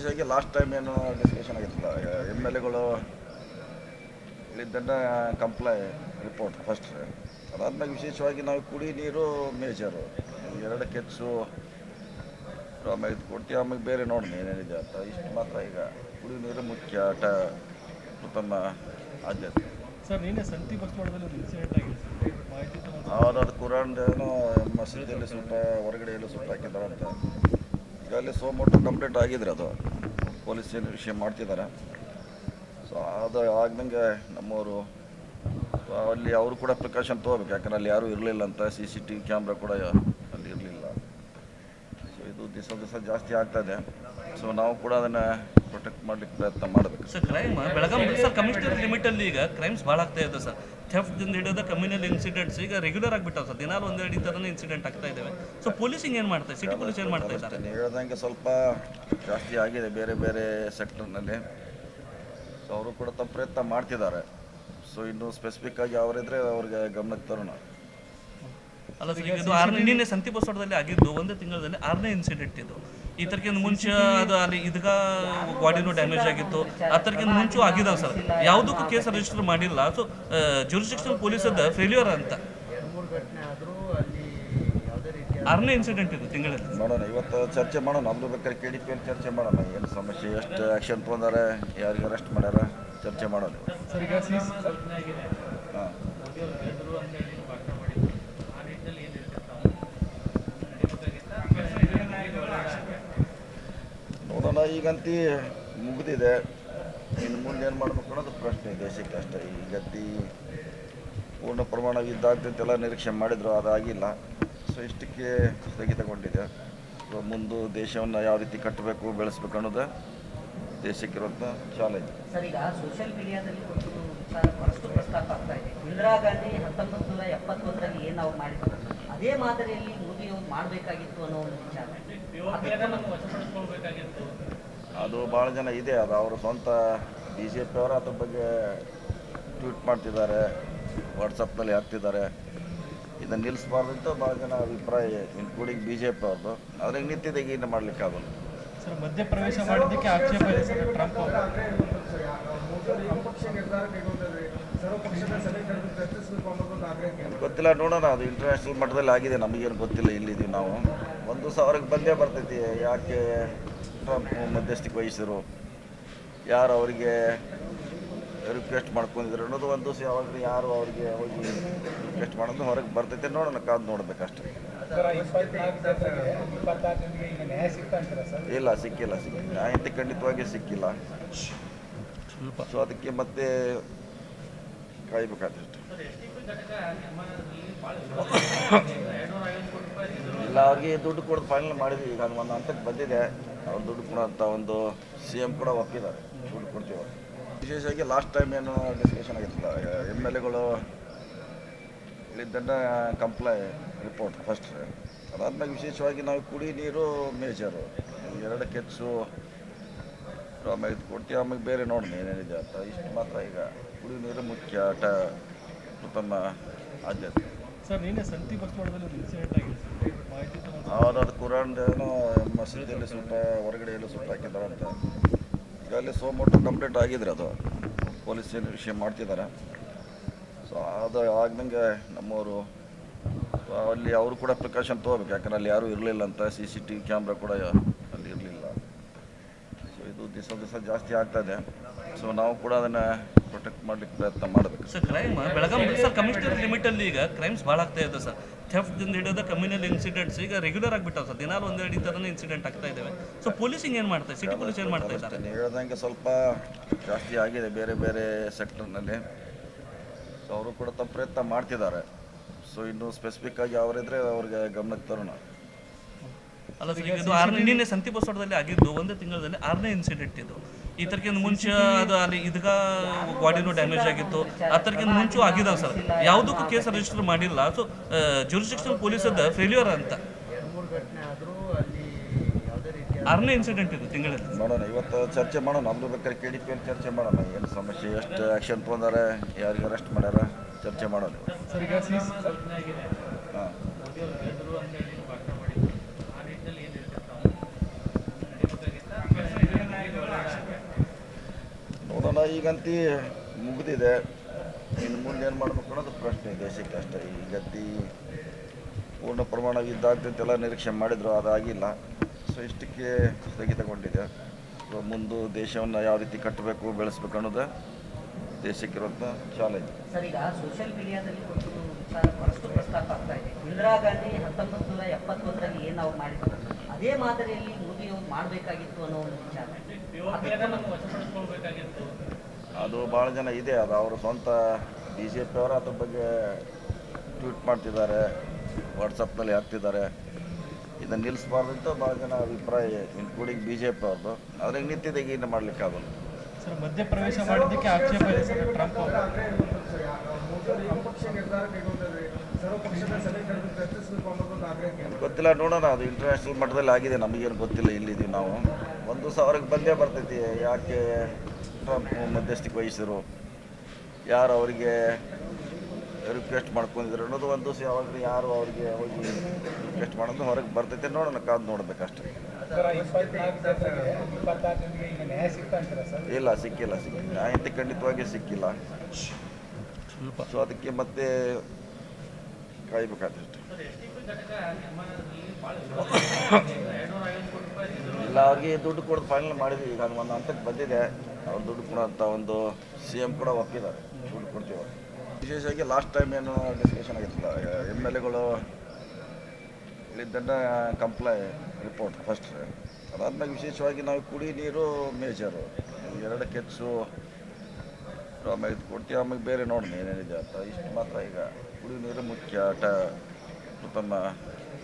ವಿಶೇಷವಾಗಿ last time ಏನು discussion ಆಗಿತ್ತಲ್ಲ ಎಮ್ ಎಲ್ ಎಗಳು ಇಲ್ಲಿದ್ದನ್ನು ಕಂಪ್ಲೈ ರಿಪೋರ್ಟ್ ಫಸ್ಟ್ ಅದಾದ್ಮೇಲೆ ವಿಶೇಷವಾಗಿ ನಾವು ಕುಡಿ ನೀರು ಮೇಜರು ಎರಡಕ್ಕೆ ಹೆಚ್ಚು ಆಮೇಲೆ ಇದು ಕೊಡ್ತೀವಿ ಆಮೇಲೆ ಬೇರೆ ನೋಡೋಣ ಏನೇನಿದೆ ಅಂತ ಇಷ್ಟು ಮಾತ್ರ ಈಗ ಕುಡಿ ನೀರು ಮುಖ್ಯ ಪ್ರಥಮ ಆದ್ಯತೆ. ಸರ್ ನಿನ್ನೆ ಸಂತಿ ಬಸವಾಡದಲ್ಲಿ ಒಂದು ಇನ್ಸಿಡೆಂಟ್ ಆಗಿದೆ ಮಾಹಿತಿ ಅದು ಕುರಾನ್ದೇನೋ ಮಸೀದಿಯಲ್ಲಿ ಸ್ವಲ್ಪ ಹೊರಗಡೆಯಲ್ಲೂ ಸ್ವಲ್ಪ ಹಾಕಿದ್ದಾರಂತೆ. ಈಗ ಅಲ್ಲಿ ಸೋಮೋಟು ಕಂಪ್ಲೀಟ್ ಆಗಿದ್ರೆ ಅದು ಪೊಲೀಸ್ ಏನು ವಿಷಯ ಮಾಡ್ತಿದ್ದಾರೆ. ಸೊ ಅದು ಆಗ್ದಂಗೆ ನಮ್ಮವರು ಅಲ್ಲಿ ಅವರು ಕೂಡ ಪ್ರಿಕಾಷನ್ ತೊಗೋಬೇಕು, ಯಾಕಂದ್ರೆ ಅಲ್ಲಿ ಯಾರೂ ಇರಲಿಲ್ಲ ಅಂತ CCTV ಕ್ಯಾಮ್ರಾ ಕೂಡ ಅಲ್ಲಿ ಇರಲಿಲ್ಲ. ಸೊ ಇದು ದಿವಸ ಜಾಸ್ತಿ ಆಗ್ತಾಯಿದೆ. ಸೊ ನಾವು ಕೂಡ ಅದನ್ನು ಪ್ರೊಟೆಕ್ಟ್ ಮಾಡಲಿಕ್ಕೆ ಪ್ರಯತ್ನ ಮಾಡಬೇಕು. Sir crime Belagavi sir commissioner ಲಿಮಿಟಲ್ಲಿ ಈಗ ಕ್ರೈಮ್ಸ್ ಭಾಳ ಆಗ್ತಾ ಇದೆ ಸರ್. ಥೆಫ್ಟ್ದಿಂದ ಹಿಡಿದ ಕಮ್ಯುನಲ್ ಇನ್ಸಿಡೆಂಟ್ಸ್ ಈಗ ರೆಗ್ಯುಲರ್ ಆಗಿಬಿಟ್ಟಾವೆ ಸರ್. ದಿನಾಲು ಒಂದೆರಡು ಈ ಥರನೇ ಇನ್ಸಿಡೆಂಟ್ ಆಗ್ತಾ ಇದ್ದಾವೆ. ಸೊ ಪೊಲೀಸಿಂಗ್ ಏನು ಮಾಡ್ತಾರೆ, ಸಿಟಿ ಪೊಲೀಸ್ ಏನು ಮಾಡ್ತಾ ಇದ್ದಾರೆ? ನೀವು ಹೇಳ್ದಂಗೆ ಸ್ವಲ್ಪ ಜಾಸ್ತಿ ಆಗಿದೆ ಬೇರೆ ಬೇರೆ ಸೆಕ್ಟರ್ನಲ್ಲಿ. ಸೊ ಅವರು ಕೂಡ ತಮ್ಮ ಪ್ರಯತ್ನ ಮಾಡ್ತಿದ್ದಾರೆ. ಸೊ ಇನ್ನೂ ಸ್ಪೆಸಿಫಿಕ್ ಆಗಿ ಅವರಿದ್ರೆ ಅವ್ರಿಗೆ ಗಮನಕ್ಕೆ ತರೋಣ. ಅಲ್ಲ ಸರ್, ಈಗ ಇದು ನಿನ್ನೆ ಸಂತಿ ಬಸವಾಡದಲ್ಲಿ ಆಗಿದ್ದು ಒಂದೇ ತಿಂಗಳಲ್ಲಿ 6ನೇ ಇನ್ಸಿಡೆಂಟ್ ಇದು. ಈ ಥರಕ್ಕಿಂತ ಮುಂಚೆ ಅದು ಅಲ್ಲಿ ಇದಗ ಬಾಡಿನೂ ಡ್ಯಾಮೇಜ್ ಆಗಿತ್ತು, ಆ ಥರಕ್ಕಿಂತ ಮುಂಚೆ ಆಗಿದಾವೆ ಸರ್. ಯಾವುದಕ್ಕೂ ಕೇಸ್ ರಿಜಿಸ್ಟರ್ ಮಾಡಿಲ್ಲ. ಸೊ ಜುರಿಸ್ಡಿಕ್ಷನಲ್ ಪೊಲೀಸದ ಫೇಲ್ಯೂರ್ ಅಂತ 6ನೇ ಇನ್ಸಿಡೆಂಟ್ ಇದು ತಿಂಗಳಲ್ಲಿ. ನೋಡೋಣ, ಇವತ್ತು ಚರ್ಚೆ ಮಾಡೋಣ. ನಮ್ಮದು ಬೇಕಾದ್ರೆ KDP ಚರ್ಚೆ ಮಾಡೋಣ. ಏನು ಸಮಸ್ಯೆ, ಎಷ್ಟು ಆ್ಯಕ್ಷನ್ ತೊಗೊಂಡಾರೆ, ಯಾರಿಗೆ ಅರೆಸ್ಟ್ ಮಾಡ್ಯಾರ, ಚರ್ಚೆ ಮಾಡೋಣ. ಹಾಂ, ನೋಡೋಣ. ಈಗಂತೂ ಮುಗಿದಿದೆ, ಇನ್ನು ಮುಂದೆ ಏನು ಮಾಡಬೇಕು ಅನ್ನೋದು ಪ್ರಶ್ನೆ ದೇಶಕ್ಕೆ ಅಷ್ಟೇ. ಈಗಂತೂ ಪೂರ್ಣ ಪ್ರಮಾಣ ಇದ್ದಾಗ್ತಂತೆಲ್ಲ ನಿರೀಕ್ಷೆ ಮಾಡಿದ್ರು, ಅದಾಗಿಲ್ಲ. ಸೊ ಇಷ್ಟಕ್ಕೆ ಸ್ಥಗಿತಗೊಂಡಿದೆ. ಸೊ ಮುಂದೆ ದೇಶವನ್ನು ಯಾವ ರೀತಿ ಕಟ್ಟಬೇಕು, ಬೆಳೆಸಬೇಕು ಅನ್ನೋದು ದೇಶಕ್ಕಿರುವಂಥ ಚಾಲೆಂಜ್. ಸರ್, ಈಗ ಸೋಷಿಯಲ್ ಮೀಡಿಯಾದಲ್ಲಿ ಒಂದು ವಿಚಾರ ಬಹಳಷ್ಟು ಪ್ರಸ್ತಾಪ ಆಗ್ತಾ ಇದೆ. ಇಂದಿರಾ ಗಾಂಧಿ 1971ರಲ್ಲಿ ಏನು ನಾವು ಮಾಡಿದ್ರು ಅದೇ ಮಾದರಿಯಲ್ಲಿ ಮೋದಿಯವರು ಮಾಡಬೇಕಾಗಿತ್ತು ಅನ್ನೋ ಒಂದು ವಿಚಾರ. ಅದು ಭಾಳ ಜನ ಇದೆ, ಅದು ಅವರು ಸ್ವಂತ BJP ಅವರು ಅದ್ರ ಬಗ್ಗೆ ಟ್ವೀಟ್ ಮಾಡ್ತಿದ್ದಾರೆ, ವಾಟ್ಸಪ್ನಲ್ಲಿ ಹಾಕ್ತಿದ್ದಾರೆ. ಇದನ್ನು ನಿಲ್ಲಿಸಬಾರ್ದಂತ ಭಾಳ ಜನ ಅಭಿಪ್ರಾಯ, ಇನ್ಕ್ಲೂಡಿಂಗ್ BJP ಅವ್ರದ್ದು. ಅದ್ರಾಗ ನಿಂತಿದೆ, ಈಗ ಇನ್ನು ಮಾಡಲಿಕ್ಕೆ ಆಗೋಲ್ಲ. ಸರ್, ಮಧ್ಯಪ್ರವೇಶ ಮಾಡೋದಕ್ಕೆ ಆಕ್ಷೇಪ ಇದೆ ಸರ್ ಟ್ರಂಪ್ ಅವರು. ಗೊತ್ತಿಲ್ಲ, ನೋಡೋಣ. ಅದು ಇಂಟರ್ನ್ಯಾಷನಲ್ ಮಟ್ಟದಲ್ಲಿ ಆಗಿದೆ, ನಮಗೇನು ಗೊತ್ತಿಲ್ಲ. ಇಲ್ಲಿದ್ದೀವಿ ನಾವು. ಒಂದು ದಿವಸ ಅವ್ರಿಗೆ ಬಂದೇ ಬರ್ತೈತಿ, ಯಾಕೆ ಟ್ರಂಪ್ ಮಧ್ಯಸ್ಥಿಕೆ ವಹಿಸಿದ್ರು, ಯಾರು ಅವರಿಗೆ ರಿಕ್ವೆಸ್ಟ್ ಮಾಡ್ಕೊಂಡಿದ್ರು ಅನ್ನೋದು ಒಂದು ದಿವಸ ಯಾವಾಗ ಯಾರು ಅವರಿಗೆ ಹೋಗಿ ರಿಕ್ವೆಸ್ಟ್ ಮಾಡೋದು ಹೊರಗೆ ಬರ್ತೈತೆ. ನೋಡೋಣ, ಕಾದು ನೋಡಬೇಕಷ್ಟೇ. ಇಲ್ಲ, ಸಿಕ್ಕಿಲ್ಲ. ನ್ಯಾಯ ಖಂಡಿತವಾಗಿ ಸಿಕ್ಕಿಲ್ಲ. ಸೊ ಅದಕ್ಕೆ ಮತ್ತೆ ಕಾಯ್ಬೇಕಾದಷ್ಟು. ಇಲ್ಲ, ಅವ್ರಿಗೆ ದುಡ್ಡು ಕೊಡೋದು ಫೈನಲ್ ಮಾಡಿದ್ವಿ. ಈಗ ಅದು ಒಂದು ಹಂತಕ್ಕೆ ಬಂದಿದೆ. ಅವ್ರು ದುಡ್ಡು ಕೊಡೋಂಥ ಒಂದು CM ಕೂಡ ಒಪ್ಪಿದ್ದಾರೆ, ದುಡ್ಡು ಕೊಡ್ತೀವಿ. ವಿಶೇಷವಾಗಿ ಲಾಸ್ಟ್ ಟೈಮ್ ಏನು ಡಿಸ್ಕಷನ್ ಆಗಿತ್ತಲ್ಲ MLAಗಳು ಇಲ್ಲಿದ್ದನ್ನು ಕಂಪ್ಲೈ ರಿಪೋರ್ಟ್ ಫಸ್ಟ್ ಅದಾದ್ಮೇಲೆ ವಿಶೇಷವಾಗಿ ನಾವು ಕುಡಿ ನೀರು ಮೇಜರು ಎರಡಕ್ಕೆ ಹೆಚ್ಚು ಆಮೇಲೆ ಇದು ಕೊಡ್ತೀವಿ ಆಮೇಲೆ ಬೇರೆ ನೋಡೋಣ ಏನೇನಿದೆ ಅಂತ ಇಷ್ಟು ಮಾತ್ರ ಈಗ ಕುಡಿ ನೀರು ಮುಖ್ಯ ಪ್ರಥಮ ಆದ್ಯತೆ. ಸರ್ ನಿನ್ನೆ ಸಂತಿ ಬಸವಾಡದಲ್ಲಿ ಒಂದು ಇನ್ಸಿಡೆಂಟ್ ಆಗಿದೆ ಮಾಹಿತಿ ಅದು ಕುರಾನ್ದೇನೋ ಮಸೀದಿಯಲ್ಲಿ ಸ್ವಲ್ಪ ಹೊರಗಡೆಯಲ್ಲೂ ಸ್ವಲ್ಪ ಹಾಕಿದ್ದಾರಂತೆ. ಈಗ ಅಲ್ಲಿ ಸೋಮೋಟು ಕಂಪ್ಲೀಟ್ ಆಗಿದ್ರೆ ಅದು ಪೊಲೀಸ್ ಏನು ವಿಷಯ ಮಾಡ್ತಿದ್ದಾರೆ. ಸೊ ಅದು ಆಗ್ದಂಗೆ ನಮ್ಮವರು ಅಲ್ಲಿ ಅವರು ಕೂಡ ಪ್ರಿಕಾಷನ್ ತೊಗೋಬೇಕು, ಯಾಕಂದ್ರೆ ಅಲ್ಲಿ ಯಾರೂ ಇರಲಿಲ್ಲ ಅಂತ CCTV ಕ್ಯಾಮ್ರಾ ಕೂಡ ಅಲ್ಲಿ ಇರಲಿಲ್ಲ. ಸೊ ಇದು ದಿವಸ ಜಾಸ್ತಿ ಆಗ್ತಾಯಿದೆ. ಸೊ ನಾವು ಕೂಡ ಅದನ್ನು ಪ್ರೊಟೆಕ್ಟ್ ಮಾಡಲಿಕ್ಕೆ ಪ್ರಯತ್ನ ಮಾಡಬೇಕು. Sir crime Belagavi sir commissioner ಲಿಮಿಟಲ್ಲಿ ಈಗ ಕ್ರೈಮ್ಸ್ ಭಾಳ ಆಗ್ತಾ ಇದೆ ಸರ್. ಥೆಫ್ಟ್ದಿಂದ ಹಿಡಿದ ಕಮ್ಯುನಲ್ ಇನ್ಸಿಡೆಂಟ್ಸ್ ಈಗ ರೆಗ್ಯುಲರ್ ಆಗಿಬಿಟ್ಟಾವೆ ಸರ್. ದಿನಾಲು ಒಂದೆರಡು ಈ ಥರನೇ ಇನ್ಸಿಡೆಂಟ್ ಆಗ್ತಾ ಇದ್ದಾವೆ. ಸೊ ಪೊಲೀಸಿಂಗ್ ಏನು ಮಾಡ್ತಾರೆ, ಸಿಟಿ ಪೊಲೀಸ್ ಏನು ಮಾಡ್ತಾ ಇದ್ದಾರೆ? ನೀವು ಹೇಳ್ದಂಗೆ ಸ್ವಲ್ಪ ಜಾಸ್ತಿ ಆಗಿದೆ ಬೇರೆ ಬೇರೆ ಸೆಕ್ಟರ್ನಲ್ಲಿ. ಸೊ ಅವರು ಕೂಡ ತಮ್ಮ ಪ್ರಯತ್ನ ಮಾಡ್ತಿದ್ದಾರೆ. ಸೊ ಇನ್ನೂ ಸ್ಪೆಸಿಫಿಕ್ ಆಗಿ ಅವರಿದ್ರೆ ಅವ್ರಿಗೆ ಗಮನಕ್ಕೆ ತರೋಣ. ಅಲ್ಲ ಸರ್, ಈಗ ಇದು ನಿನ್ನೆ ಸಂತಿ ಬಸವಾಡದಲ್ಲಿ ಆಗಿದ್ದು ಒಂದೇ ತಿಂಗಳಲ್ಲಿ 6ನೇ ಇನ್ಸಿಡೆಂಟ್ ಇದು. ಈ ಥರಕ್ಕಿಂತ ಮುಂಚೆ ಅದು ಅಲ್ಲಿ ಇದಗ ಬಾಡಿನೂ ಡ್ಯಾಮೇಜ್ ಆಗಿತ್ತು, ಆ ಥರಕ್ಕಿಂತ ಮುಂಚೆ ಆಗಿದಾವೆ ಸರ್. ಯಾವುದಕ್ಕೂ ಕೇಸ್ ರಿಜಿಸ್ಟರ್ ಮಾಡಿಲ್ಲ. ಸೊ ಜುರಿಸ್ಡಿಕ್ಷನಲ್ ಪೊಲೀಸದ ಫೇಲ್ಯೂರ್ ಅಂತ 6ನೇ ಇನ್ಸಿಡೆಂಟ್ ಇದು ತಿಂಗಳಲ್ಲಿ. ನೋಡೋಣ, ಇವತ್ತು ಚರ್ಚೆ ಮಾಡೋಣ. ನಮ್ಮದು ಬೇಕಾದ್ರೆ KDP ಚರ್ಚೆ ಮಾಡೋಣ. ಏನು ಸಮಸ್ಯೆ, ಎಷ್ಟು ಆ್ಯಕ್ಷನ್ ತೊಗೊಂಡಾರೆ, ಯಾರಿಗೆ ಅರೆಸ್ಟ್ ಮಾಡ್ಯಾರ, ಚರ್ಚೆ ಮಾಡೋಣ. ಸರ್, ಈಗ ಹಾಂ, ಈಗಂತೂ ಮುಗಿದಿದೆ. ಇನ್ನು ಮುಂದೆ ಏನು ಮಾಡಬೇಕು ಅನ್ನೋದು ಪ್ರಶ್ನೆ ದೇಶಕ್ಕೆ ಅಷ್ಟೇ. ಈಗಂತೂ ಪೂರ್ಣ ಪ್ರಮಾಣ ಇದ್ದಾಗ್ತಂತೆಲ್ಲ ನಿರೀಕ್ಷೆ ಮಾಡಿದ್ರು, ಅದಾಗಿಲ್ಲ. ಸೊ ಇಷ್ಟಕ್ಕೆ ಸ್ಥಗಿತಗೊಂಡಿದೆ. ಸೊ ಮುಂದೆ ದೇಶವನ್ನು ಯಾವ ರೀತಿ ಕಟ್ಟಬೇಕು, ಬೆಳೆಸಬೇಕು ಅನ್ನೋದು ದೇಶಕ್ಕಿರುವಂಥ ಚಾಲೆಂಜ್. ಸರ್, ಈಗ ಸೋಷಿಯಲ್ ಮೀಡಿಯಾದಲ್ಲಿ ಒಂದು ವಿಚಾರ ಬಹಳಷ್ಟು ಪ್ರಸ್ತಾಪ ಆಗ್ತಾ ಇದೆ. ಇಂದಿರಾ ಗಾಂಧಿ 1971ರಲ್ಲಿ ಏನು ನಾವು ಮಾಡಿದ್ರು ಅದೇ ಮಾದರಿಯಲ್ಲಿ ಮೋದಿಯವರು ಮಾಡಬೇಕಾಗಿತ್ತು ಅನ್ನೋ ಒಂದು ವಿಚಾರ. ಅದು ಭಾಳ ಜನ ಇದೆ. ಅದು ಅವರು ಸ್ವಂತ BJP ಅವರು ಅದ್ರ ಬಗ್ಗೆ ಟ್ವೀಟ್ ಮಾಡ್ತಿದ್ದಾರೆ, ವಾಟ್ಸಪ್ನಲ್ಲಿ ಹಾಕ್ತಿದ್ದಾರೆ. ಇದನ್ನು ನಿಲ್ಲಿಸಬಾರ್ದು ಅಂತ ಭಾಳ ಜನ ಅಭಿಪ್ರಾಯ, ಇನ್ಕ್ಲೂಡಿಂಗ್ BJP ಅವ್ರದ್ದು. ಅದ್ರಾಗ ನಿಂತಿದೆ, ಈಗ ಇನ್ನು ಮಾಡಲಿಕ್ಕಾಗಲ್ಲ. ಸರ್, ಮಧ್ಯಪ್ರವೇಶ ಮಾಡಿದ್ದಕ್ಕೆ ಆಕ್ಷೇಪ ಇದೆ ಸರ್ ಟ್ರಂಪ್ ಅವರು. ಗೊತ್ತಿಲ್ಲ, ನೋಡೋಣ. ಅದು ಇಂಟರ್ನ್ಯಾಷನಲ್ ಮಟ್ಟದಲ್ಲಿ ಆಗಿದೆ, ನಮಗೇನು ಗೊತ್ತಿಲ್ಲ. ಇಲ್ಲಿದ್ದೀವಿ ನಾವು. ಒಂದು ದಿವಸ ಅವ್ರಿಗೆ ಬಂದೇ ಬರ್ತೈತಿ ಯಾಕೆ ಟ್ರಂಪ್ ಮಧ್ಯಸ್ಥಿಕೆ ವಹಿಸಿರು, ಯಾರು ಅವರಿಗೆ ರಿಕ್ವೆಸ್ಟ್ ಮಾಡ್ಕೊಂಡಿದ್ರು ಅನ್ನೋದು. ಒಂದು ದಿವಸ ಯಾವಾಗಲೂ ಯಾರು ಅವರಿಗೆ ಹೋಗಿ ರಿಕ್ವೆಸ್ಟ್ ಮಾಡೋದು ಹೊರಗೆ ಬರ್ತೈತೆ. ನೋಡೋಣ, ಕಾದು ನೋಡಬೇಕಷ್ಟೇ. ಇಲ್ಲ, ಸಿಕ್ಕಿಲ್ಲ. ನ್ಯಾಯ ಖಂಡಿತವಾಗಿ ಸಿಕ್ಕಿಲ್ಲ. ಸೊ ಅದಕ್ಕೆ ಮತ್ತೆ ಕಾಯ್ಬೇಕಾದಷ್ಟೆ. ಇಲ್ಲ, ಅವ್ರಿಗೆ ದುಡ್ಡು ಕೊಡೋದು ಫೈನಲ್ ಮಾಡಿದ್ವಿ. ಈಗ ಒಂದು ಹಂತಕ್ಕೆ ಬಂದಿದೆ. ಅವ್ರು ದುಡ್ಡು ಕೊಡೋಂಥ ಒಂದು CM ಕೂಡ ಒಪ್ಪಿದ್ದಾರೆ, ದುಡ್ಡು ಕೊಡ್ತೀವಿ. ವಿಶೇಷವಾಗಿ ಲಾಸ್ಟ್ ಟೈಮ್ ಏನು ಡಿಸ್ಕಷನ್ ಆಗಿತ್ತಲ್ಲ, MLAಗಳು ಇಲ್ಲಿದ್ದನ್ನು ಕಂಪ್ಲೈ ರಿಪೋರ್ಟ್ ಫಸ್ಟ್. ಅದಾದ್ಮೇಲೆ ವಿಶೇಷವಾಗಿ ನಾವು ಕುಡಿ ನೀರು ಮೇಜರು, ಎರಡಕ್ಕೆ ಹೆಚ್ಚು ಆಮೇಲೆ ಇದು ಕೊಡ್ತೀವಿ. ಆಮೇಲೆ ಬೇರೆ ನೋಡೋಣ ಏನೇನಿದೆ ಅಂತ. ಇಷ್ಟು ಮಾತ್ರ ಈಗ ಕುಡಿ ನೀರು ಮುಖ್ಯ, ಪ್ರಥಮ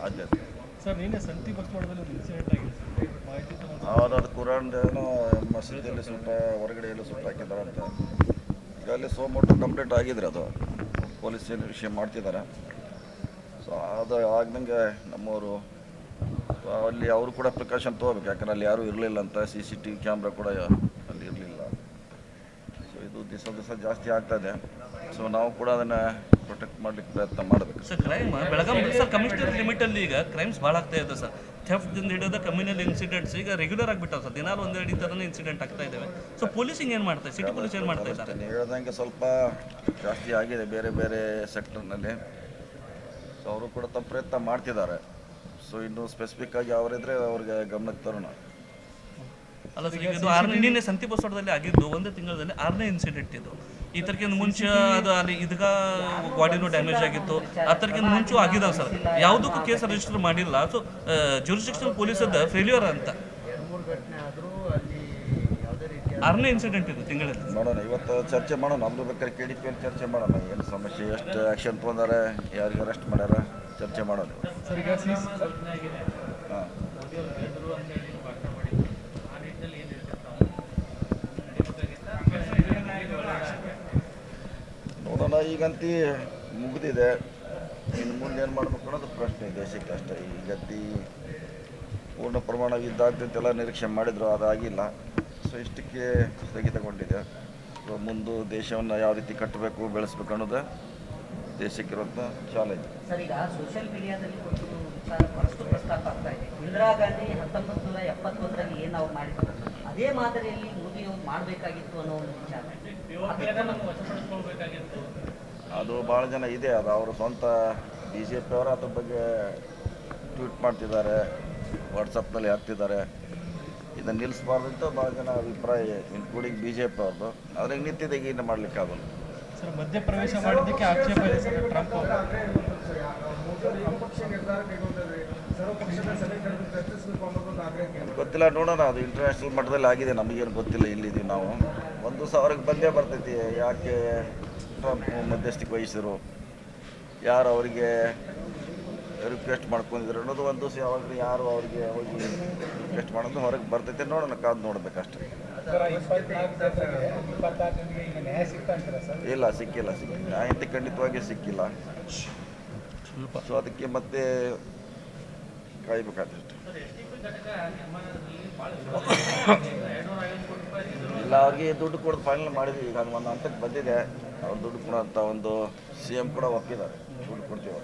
ಆದ್ಯತೆ. ಸರ್, ನಿನ್ನೆ ಸಂತಿ ಬಸ್ ಮಾಡೋದಲ್ಲಿ ಒಂದು ಇನ್ಸಿಡೆಂಟ್ ಆಗಿದೆ ಸರ್, ಮಾಹಿತಿ ತಗೊಂಡು. ಅದು ಕುರಾನ್ ಏನೋ ಮಸೀದಿಯಲ್ಲಿ ಸ್ವಲ್ಪ ಹೊರಗಡೆ ಎಲ್ಲ ಸುಟ್ಟು ಹಾಕಿದ್ದಾರೆ ಅಂತ. ಈಗ ಅಲ್ಲಿ ಸೋಮೋಟು ಕಂಪ್ಲೀಟ್ ಆಗಿದ್ರೆ ಅದು ಪೊಲೀಸ್ ಏನು ವಿಷಯ ಮಾಡ್ತಿದ್ದಾರೆ. ಸೊ ಅದು ಆಗ್ದಂಗೆ ನಮ್ಮವರು ಅಲ್ಲಿ ಅವರು ಕೂಡ ಪ್ರಿಕಾಷನ್ ತೊಗೋಬೇಕು. ಯಾಕಂದ್ರೆ ಅಲ್ಲಿ ಯಾರೂ ಇರಲಿಲ್ಲ ಅಂತ, CCTV ಕ್ಯಾಮ್ರಾ ಕೂಡ ಅಲ್ಲಿ ಇರಲಿಲ್ಲ. ಸೊ ಇದು ದಿವಸ ಜಾಸ್ತಿ ಆಗ್ತಾಯಿದೆ. ಸೊ ನಾವು ಕೂಡ ಅದನ್ನು ಪ್ರೊಟೆಕ್ಟ್ ಮಾಡ್ಲಿಕ್ಕೆ ಪ್ರಯತ್ನ ಮಾಡಬೇಕು. Sir, crime Belagavi sir commissioner ಲಿಮಿಟಲ್ಲಿ ಈಗ ಕ್ರೈಮ್ಸ್ ಭಾಳ ಆಗ್ತಾ ಇದೆ ಸರ್. ಥೆಫ್ಟ್ದಿಂದ ಹಿಡಿದ ಕಮ್ಯುನಲ್ ಇನ್ಸಿಡೆಂಟ್ಸ್ ಈಗ ರೆಗ್ಯುಲರ್ ಆಗಿಬಿಟ್ಟಾವೆ ಸರ್. ದಿನಾಲು ಒಂದೆರಡು ಈ ಥರನೇ ಇನ್ಸಿಡೆಂಟ್ ಆಗ್ತಾ ಇದ್ದಾವೆ. ಸೊ ಪೊಲೀಸಿಂಗ್ ಏನು ಮಾಡ್ತಾರೆ, ಸಿಟಿ ಪೊಲೀಸ್ ಏನು ಮಾಡ್ತಾ ಇದ್ದಾರೆ? ನೀವು ಹೇಳ್ದಂಗೆ ಸ್ವಲ್ಪ ಜಾಸ್ತಿ ಆಗಿದೆ ಬೇರೆ ಬೇರೆ ಸೆಕ್ಟರ್ನಲ್ಲಿ. ಸೊ ಅವರು ಕೂಡ ತಮ್ಮ ಪ್ರಯತ್ನ ಮಾಡ್ತಿದ್ದಾರೆ. ಸೊ ಇನ್ನೂ ಸ್ಪೆಸಿಫಿಕ್ ಆಗಿ ಅವರಿದ್ರೆ ಅವ್ರಿಗೆ ಗಮನಕ್ಕೆ ತರೋಣ. ಅಲ್ಲ ಸರ್, ಈಗ ಇದು ನಿನ್ನೆ ಸಂತಿ ಬಸವದಲ್ಲಿ ಆಗಿದ್ದು ಒಂದೇ ತಿಂಗಳಲ್ಲಿ 6ನೇ ಇನ್ಸಿಡೆಂಟ್ ಇದು. ಈ ಥರಕ್ಕಿಂತ ಮುಂಚೆ ಅದು ಅಲ್ಲಿ ಇದಗ ಗಾಡಿನೂ ಡ್ಯಾಮೇಜ್ ಆಗಿತ್ತು. ಆ ಥರಕ್ಕಿಂತ ಮುಂಚೆ ಆಗಿದಾವೆ ಸರ್. ಯಾವುದಕ್ಕೂ ಕೇಸ್ ರಿಜಿಸ್ಟರ್ ಮಾಡಿಲ್ಲ. ಸೊ ಜುರಿಸ್ಡಿಕ್ಷನಲ್ ಪೊಲೀಸದ ಫೇಲ್ಯೂರ್ ಅಂತ 6ನೇ ಇನ್ಸಿಡೆಂಟ್ ಇದು ತಿಂಗಳಲ್ಲಿ. ನೋಡೋಣ, ಇವತ್ತು ಚರ್ಚೆ ಮಾಡೋಣ. ನಮ್ಮದು ಬೇಕಾದ್ರೆ KDPಯಲ್ಲಿ ಚರ್ಚೆ ಮಾಡೋಣ. ಏನು ಸಮಸ್ಯೆ, ಎಷ್ಟು ಆ್ಯಕ್ಷನ್ ತೊಗೊಂಡಾರೆ, ಯಾರಿಗೆ ಅರೆಸ್ಟ್ ಮಾಡ್ಯಾರ, ಚರ್ಚೆ ಮಾಡೋಣ. ಸರ್, ಈಗ ಹಾಂ, ನೋಡೋಣ. ಈಗಂತೂ ಮುಗಿದಿದೆ. ಇನ್ನು ಮುಂದೆ ಏನು ಮಾಡಬೇಕು ಅನ್ನೋದು ಪ್ರಶ್ನೆ ದೇಶಕ್ಕೆ ಅಷ್ಟೇ. ಈಗಂತೂ ಪೂರ್ಣ ಪ್ರಮಾಣ ಇದ್ದಾಗ್ತಂತೆಲ್ಲ ನಿರೀಕ್ಷೆ ಮಾಡಿದ್ರು, ಅದಾಗಿಲ್ಲ. ಸೊ ಇಷ್ಟಕ್ಕೆ ಸ್ಥಗಿತಗೊಂಡಿದೆ. ಸೊ ಮುಂದೆ ದೇಶವನ್ನು ಯಾವ ರೀತಿ ಕಟ್ಟಬೇಕು, ಬೆಳೆಸಬೇಕು ಅನ್ನೋದು ದೇಶಕ್ಕಿರುವಂಥ ಚಾಲೆಂಜ್. ಸರ್, ಈಗ ಸೋಷಿಯಲ್ ಮೀಡಿಯಾದಲ್ಲಿ ಒಂದು ವಿಚಾರ ಬಹಳಷ್ಟು ಪ್ರಸ್ತಾಪ ಆಗ್ತಾ ಇದೆ. ಇಂದಿರಾ ಗಾಂಧಿ 1971ರಲ್ಲಿ ಏನು ನಾವು ಮಾಡಿದ್ರು ಅದೇ ಮಾದರಿಯಲ್ಲಿ ಮೋದಿಯವರು ಮಾಡಬೇಕಾಗಿತ್ತು ಅನ್ನೋ ಒಂದು ವಿಚಾರ. ಅದು ಭಾಳ ಜನ ಇದೆ. ಅದು ಅವರು ಸ್ವಂತ BJP ಅವರು ಅದ್ರ ಬಗ್ಗೆ ಟ್ವೀಟ್ ಮಾಡ್ತಿದ್ದಾರೆ, ವಾಟ್ಸಪ್ನಲ್ಲಿ ಹಾಕ್ತಿದ್ದಾರೆ. ಇದನ್ನು ನಿಲ್ಲಿಸಬಾರ್ದು ಅಂತ ಭಾಳ ಜನ ಅಭಿಪ್ರಾಯ, ಇನ್ಕ್ಲೂಡಿಂಗ್ BJP ಅವ್ರದ್ದು. ಅದ್ರಾಗ ನಿಂತಿದೆ, ಈಗ ಇನ್ನು ಮಾಡಲಿಕ್ಕಾಗಲ್ಲ. ಸರ್, ಮಧ್ಯಪ್ರವೇಶ ಮಾಡಿದ್ದಕ್ಕೆ ಆಕ್ಷೇಪ ಇದೆ ಸರ್ ಟ್ರಂಪ್ ಅವರು. ಗೊತ್ತಿಲ್ಲ, ನೋಡೋಣ. ಅದು ಇಂಟರ್ನ್ಯಾಷನಲ್ ಮಟ್ಟದಲ್ಲಿ ಆಗಿದೆ, ನಮಗೇನು ಗೊತ್ತಿಲ್ಲ. ಇಲ್ಲಿದ್ದೀವಿ ನಾವು. ಒಂದು ದಿವಸ ಅವ್ರಿಗೆ ಬಂದೇ ಬರ್ತೈತಿ ಯಾಕೆ ಟ್ರಂಪ್ ಮಧ್ಯಸ್ಥಿಕೆ ವಹಿಸಿರು, ಯಾರು ಅವರಿಗೆ ರಿಕ್ವೆಸ್ಟ್ ಮಾಡ್ಕೊಂಡಿದ್ರು ಅನ್ನೋದು. ಒಂದು ದಿವಸ ಯಾವಾಗಲೂ ಯಾರು ಅವರಿಗೆ ಹೋಗಿ ರಿಕ್ವೆಸ್ಟ್ ಮಾಡೋದು ಹೊರಗೆ ಬರ್ತೈತೆ. ನೋಡೋಣ, ಕಾದು ನೋಡಬೇಕಷ್ಟೇ. ಇಲ್ಲ, ಸಿಕ್ಕಿಲ್ಲ. ನ್ಯಾಯ ಖಂಡಿತವಾಗಿ ಸಿಕ್ಕಿಲ್ಲ. ಸೊ ಅದಕ್ಕೆ ಮತ್ತೆ ಕಾಯ್ಬೇಕಾದಷ್ಟೆ. ಇಲ್ಲ, ಅವ್ರಿಗೆ ದುಡ್ಡು ಕೊಡೋದು ಫೈನಲ್ ಮಾಡಿದ್ವಿ. ಈಗ ಒಂದು ಹಂತಕ್ಕೆ ಬಂದಿದೆ. ಅವ್ರು ದುಡ್ಡು ಕೊಡೋಂಥ ಒಂದು CM ಕೂಡ ಒಪ್ಪಿದ್ದಾರೆ, ದುಡ್ಡು ಕೊಡ್ತೀವಿ.